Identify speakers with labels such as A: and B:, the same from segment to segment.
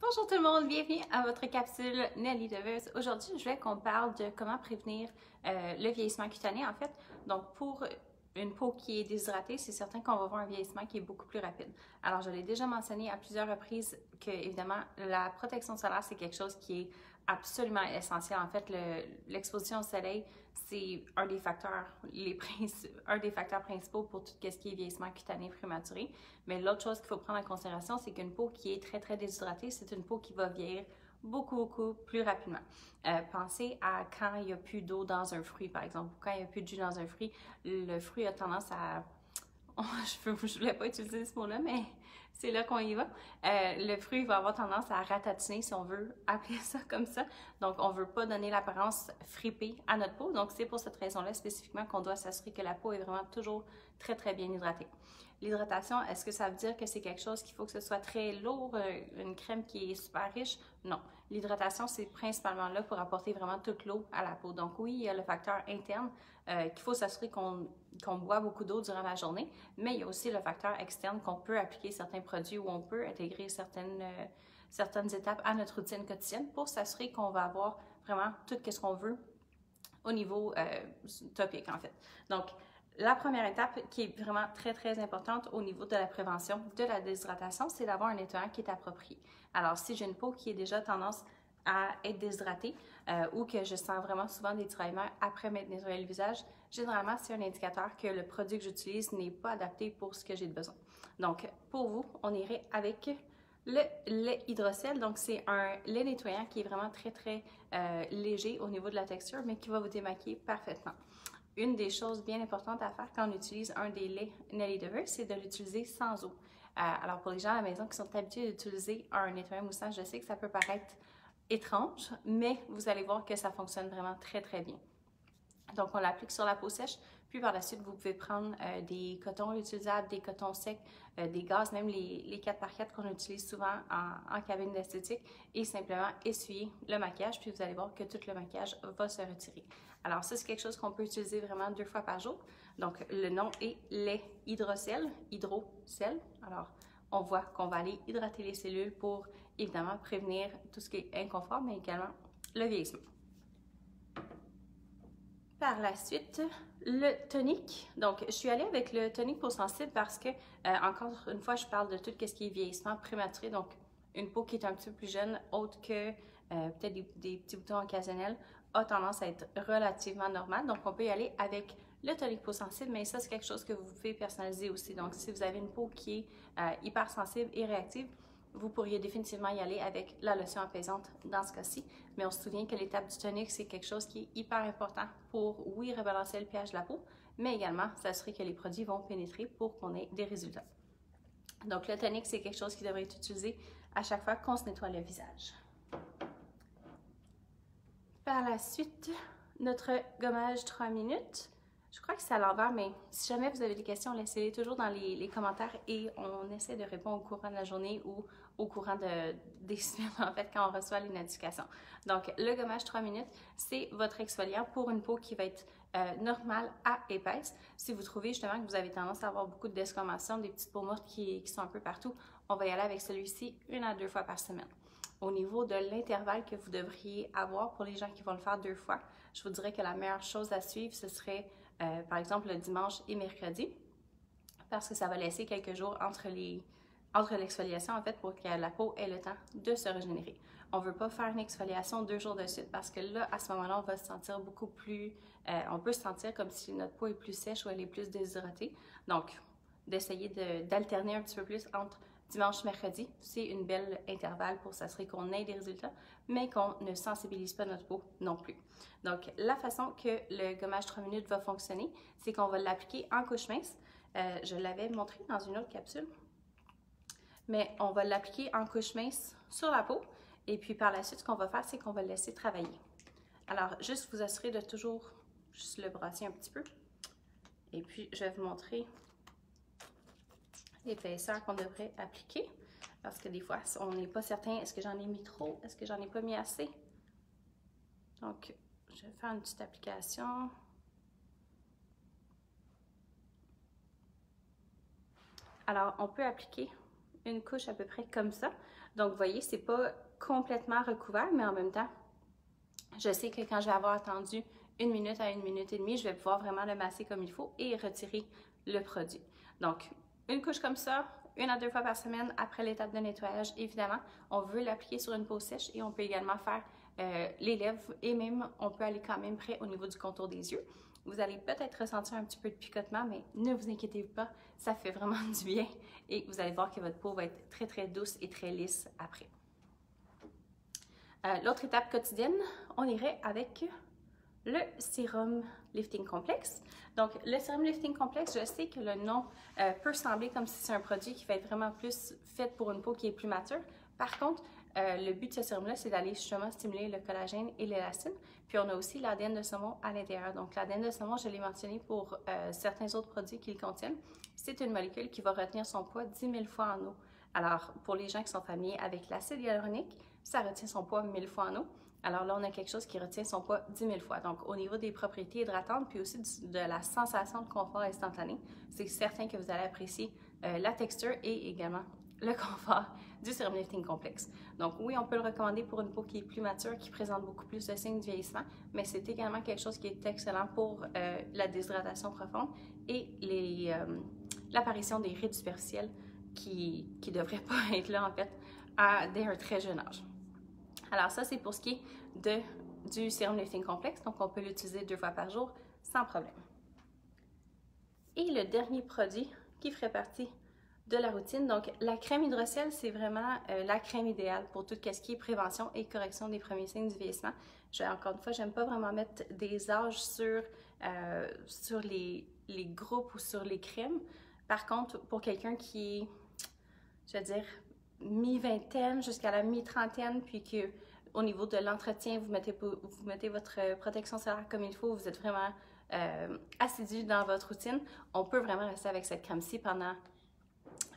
A: Bonjour tout le monde, bienvenue à votre capsule Nelly Deveuse. Aujourd'hui, je voulais qu'on parle de comment prévenir le vieillissement cutané en fait. Donc pour une peau qui est déshydratée, c'est certain qu'on va voir un vieillissement qui est beaucoup plus rapide. Alors je l'ai déjà mentionné à plusieurs reprises que évidemment la protection solaire c'est quelque chose qui est absolument essentiel. En fait, l'exposition au soleil, c'est un des facteurs, un des facteurs principaux pour tout ce qui est vieillissement cutané prématuré. Mais l'autre chose qu'il faut prendre en considération, c'est qu'une peau qui est très déshydratée, c'est une peau qui va vieillir beaucoup plus rapidement. Pensez à quand il n'y a plus d'eau dans un fruit, par exemple, ou quand il n'y a plus de jus dans un fruit, le fruit a tendance à... je ne voulais pas utiliser ce mot-là, mais c'est là qu'on y va. Le fruit va avoir tendance à ratatiner, si on veut appeler ça comme ça. Donc, on ne veut pas donner l'apparence fripée à notre peau. Donc, c'est pour cette raison-là spécifiquement qu'on doit s'assurer que la peau est vraiment toujours très bien hydratée. L'hydratation, est-ce que ça veut dire que c'est quelque chose qu'il faut que ce soit très lourd, une crème qui est super riche? Non. L'hydratation, c'est principalement là pour apporter vraiment toute l'eau à la peau. Donc oui, il y a le facteur interne qu'il faut s'assurer qu'on boit beaucoup d'eau durant la journée, mais il y a aussi le facteur externe qu'on peut appliquer certains produits ou on peut intégrer certaines étapes à notre routine quotidienne pour s'assurer qu'on va avoir vraiment tout ce qu'on veut au niveau topique en fait. Donc, la première étape qui est vraiment très importante au niveau de la prévention de la déshydratation, c'est d'avoir un nettoyant qui est approprié. Alors, si j'ai une peau qui a déjà tendance à être déshydratée ou que je sens vraiment souvent des tiraillements après m'être nettoyé le visage, généralement, c'est un indicateur que le produit que j'utilise n'est pas adapté pour ce que j'ai besoin. Donc, pour vous, on irait avec le lait hydrocèle. Donc, c'est un lait nettoyant qui est vraiment très léger au niveau de la texture, mais qui va vous démaquiller parfaitement. Une des choses bien importantes à faire quand on utilise un des laits Nelly Deveuse, c'est de l'utiliser sans eau. Alors pour les gens à la maison qui sont habitués d'utiliser un nettoyant moussant, je sais que ça peut paraître étrange, mais vous allez voir que ça fonctionne vraiment très bien. Donc on l'applique sur la peau sèche, puis par la suite vous pouvez prendre des cotons réutilisables, des cotons secs, des gaz, même les 4x4 qu'on utilise souvent en cabine d'esthétique et simplement essuyer le maquillage, puis vous allez voir que tout le maquillage va se retirer. Alors ça, c'est quelque chose qu'on peut utiliser vraiment 2 fois par jour. Donc le nom est lait hydrocèle, hydrocèle. Alors on voit qu'on va aller hydrater les cellules pour évidemment prévenir tout ce qui est inconfort, mais également le vieillissement. Par la suite, le tonique. Donc, je suis allée avec le tonique peau sensible parce que, encore une fois, je parle de tout ce qui est vieillissement prématuré. Donc, une peau qui est un petit peu plus jeune, autre que peut-être des petits boutons occasionnels, a tendance à être relativement normale. Donc, on peut y aller avec le tonique peau sensible, mais ça, c'est quelque chose que vous pouvez personnaliser aussi. Donc, si vous avez une peau qui est hypersensible et réactive, vous pourriez définitivement y aller avec la lotion apaisante dans ce cas-ci. Mais on se souvient que l'étape du tonique, c'est quelque chose qui est hyper important pour, oui, rebalancer le pH de la peau, mais également s'assurer que les produits vont pénétrer pour qu'on ait des résultats. Donc, le tonique, c'est quelque chose qui devrait être utilisé à chaque fois qu'on se nettoie le visage. Par la suite, notre gommage 3 minutes. Je crois que c'est à l'envers, mais si jamais vous avez des questions, laissez-les toujours dans les commentaires et on essaie de répondre au courant de la journée ou au courant des semaines, en fait, quand on reçoit les notifications. Donc, le gommage 3 minutes, c'est votre exfoliant pour une peau qui va être normale à épaisse. Si vous trouvez justement que vous avez tendance à avoir beaucoup de desquamation, des petites peaux mortes qui sont un peu partout, on va y aller avec celui-ci 1 à 2 fois par semaine. Au niveau de l'intervalle que vous devriez avoir pour les gens qui vont le faire 2 fois, je vous dirais que la meilleure chose à suivre, ce serait par exemple le dimanche et mercredi, parce que ça va laisser quelques jours entre l'exfoliation en fait pour que la peau ait le temps de se régénérer. On ne veut pas faire une exfoliation 2 jours de suite parce que là, à ce moment-là, on va se sentir beaucoup plus... on peut se sentir comme si notre peau est plus sèche ou elle est plus déshydratée. Donc, d'essayer d'alterner un petit peu plus entre dimanche, mercredi, c'est une belle intervalle pour s'assurer qu'on ait des résultats, mais qu'on ne sensibilise pas notre peau non plus. Donc, la façon que le gommage 3 minutes va fonctionner, c'est qu'on va l'appliquer en couche mince. Je l'avais montré dans une autre capsule, mais on va l'appliquer en couche mince sur la peau, et puis par la suite, ce qu'on va faire, c'est qu'on va le laisser travailler. Alors, juste vous assurer de toujours juste le brasser un petit peu, et puis je vais vous montrer l'épaisseur qu'on devrait appliquer parce que des fois on n'est pas certain, est-ce que j'en ai mis trop, est-ce que j'en ai pas mis assez. Donc je vais faire une petite application. Alors on peut appliquer une couche à peu près comme ça. Donc, vous voyez, c'est pas complètement recouvert, mais en même temps, je sais que quand je vais avoir attendu 1 minute à 1 minute et demie, je vais pouvoir vraiment le masser comme il faut et retirer le produit. Donc, une couche comme ça, 1 à 2 fois par semaine après l'étape de nettoyage. Évidemment, on veut l'appliquer sur une peau sèche et on peut également faire les lèvres et même, on peut aller quand même près au niveau du contour des yeux. Vous allez peut-être ressentir un petit peu de picotement, mais ne vous inquiétez pas, ça fait vraiment du bien et vous allez voir que votre peau va être très, très douce et très lisse après. L'autre étape quotidienne, on irait avec le sérum lifting complexe. Donc, le sérum lifting complexe, je sais que le nom peut sembler comme si c'est un produit qui va être vraiment plus fait pour une peau qui est plus mature. Par contre, le but de ce sérum-là, c'est d'aller justement stimuler le collagène et l'élastine. Puis, on a aussi l'ADN de saumon à l'intérieur. Donc, l'ADN de saumon, je l'ai mentionné pour certains autres produits qui le contiennent. C'est une molécule qui va retenir son poids 10 000 fois en eau. Alors, pour les gens qui sont familiers avec l'acide hyaluronique, ça retient son poids 1000 fois en eau. Alors là, on a quelque chose qui retient son poids 10 000 fois. Donc, au niveau des propriétés hydratantes, puis aussi de la sensation de confort instantané, c'est certain que vous allez apprécier la texture et également le confort du sérum lifting complexe. Donc oui, on peut le recommander pour une peau qui est plus mature, qui présente beaucoup plus de signes de vieillissement, mais c'est également quelque chose qui est excellent pour la déshydratation profonde et l'apparition des rides superficielles qui ne devraient pas être là, en fait, dès un très jeune âge. Alors ça, c'est pour ce qui est du sérum lifting complexe, donc on peut l'utiliser 2 fois par jour sans problème. Et le dernier produit qui ferait partie de la routine, donc la crème hydrocèle, c'est vraiment la crème idéale pour tout ce qui est prévention et correction des premiers signes du vieillissement. Encore une fois, j'aime pas vraiment mettre des âges sur les groupes ou sur les crèmes. Par contre, pour quelqu'un qui est, je veux dire, mi-vingtaine jusqu'à la mi-trentaine, puis que au niveau de l'entretien, vous mettez votre protection solaire comme il faut, vous êtes vraiment assidu dans votre routine, on peut vraiment rester avec cette crème-ci pendant,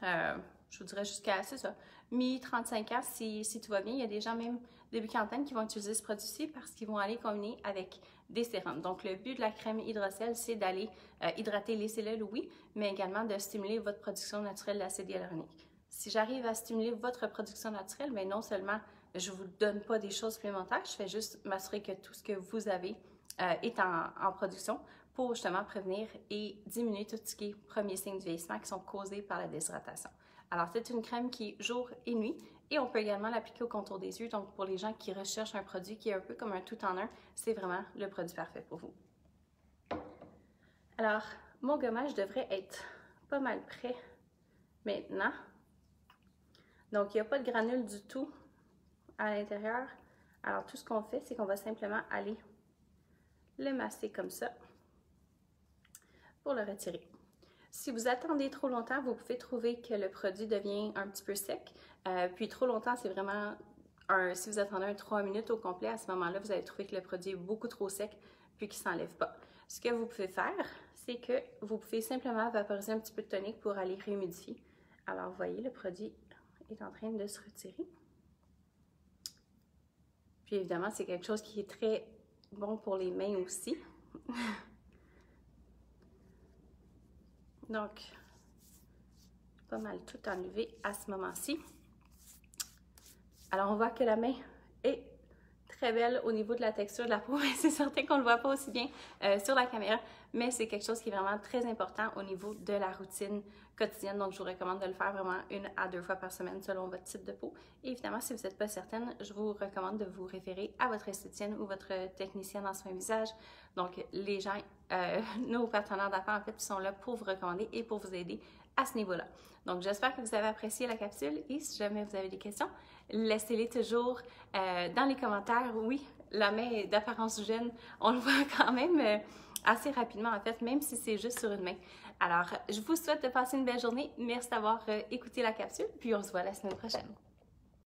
A: je vous dirais jusqu'à, c'est ça, mi-35 ans si tout va bien. Il y a des gens même début quarantaine qui vont utiliser ce produit-ci parce qu'ils vont aller combiner avec des sérums. Donc, le but de la crème hydrocèle, c'est d'aller hydrater les cellules, oui, mais également de stimuler votre production naturelle d'acide hyaluronique. Si j'arrive à stimuler votre production naturelle, mais non seulement je ne vous donne pas des choses supplémentaires, je fais juste m'assurer que tout ce que vous avez est en production pour justement prévenir et diminuer tout ce qui est premiers signes de vieillissement qui sont causés par la déshydratation. Alors, c'est une crème qui est jour et nuit et on peut également l'appliquer au contour des yeux. Donc, pour les gens qui recherchent un produit qui est un peu comme un tout-en-un, c'est vraiment le produit parfait pour vous. Alors, mon gommage devrait être pas mal prêt maintenant. Donc, il n'y a pas de granules du tout à l'intérieur. Alors, tout ce qu'on fait, c'est qu'on va simplement aller le masser comme ça pour le retirer. Si vous attendez trop longtemps, vous pouvez trouver que le produit devient un petit peu sec. Puis trop longtemps, c'est vraiment, si vous attendez 3 minutes au complet, à ce moment-là, vous allez trouver que le produit est beaucoup trop sec puis qu'il ne s'enlève pas. Ce que vous pouvez faire, c'est que vous pouvez simplement vaporiser un petit peu de tonique pour aller réhumidifier. Alors, vous voyez, le produit est en train de se retirer. Puis évidemment, c'est quelque chose qui est très bon pour les mains aussi. Donc, pas mal tout enlevé à ce moment-ci. Alors, on voit que la main est très belle au niveau de la texture de la peau. C'est certain qu'on ne le voit pas aussi bien sur la caméra, mais c'est quelque chose qui est vraiment très important au niveau de la routine quotidienne. Donc, je vous recommande de le faire vraiment 1 à 2 fois par semaine selon votre type de peau. Et évidemment, si vous n'êtes pas certaine, je vous recommande de vous référer à votre esthéticienne ou votre technicienne en soins visage. Donc, les gens, nos partenaires d'affaires, en fait, sont là pour vous recommander et pour vous aider à ce niveau-là. Donc, j'espère que vous avez apprécié la capsule et si jamais vous avez des questions, laissez-les toujours dans les commentaires. Oui, la main est d'apparence jeune, on le voit quand même assez rapidement en fait, même si c'est juste sur une main. Alors, je vous souhaite de passer une belle journée. Merci d'avoir écouté la capsule, puis on se voit la semaine prochaine.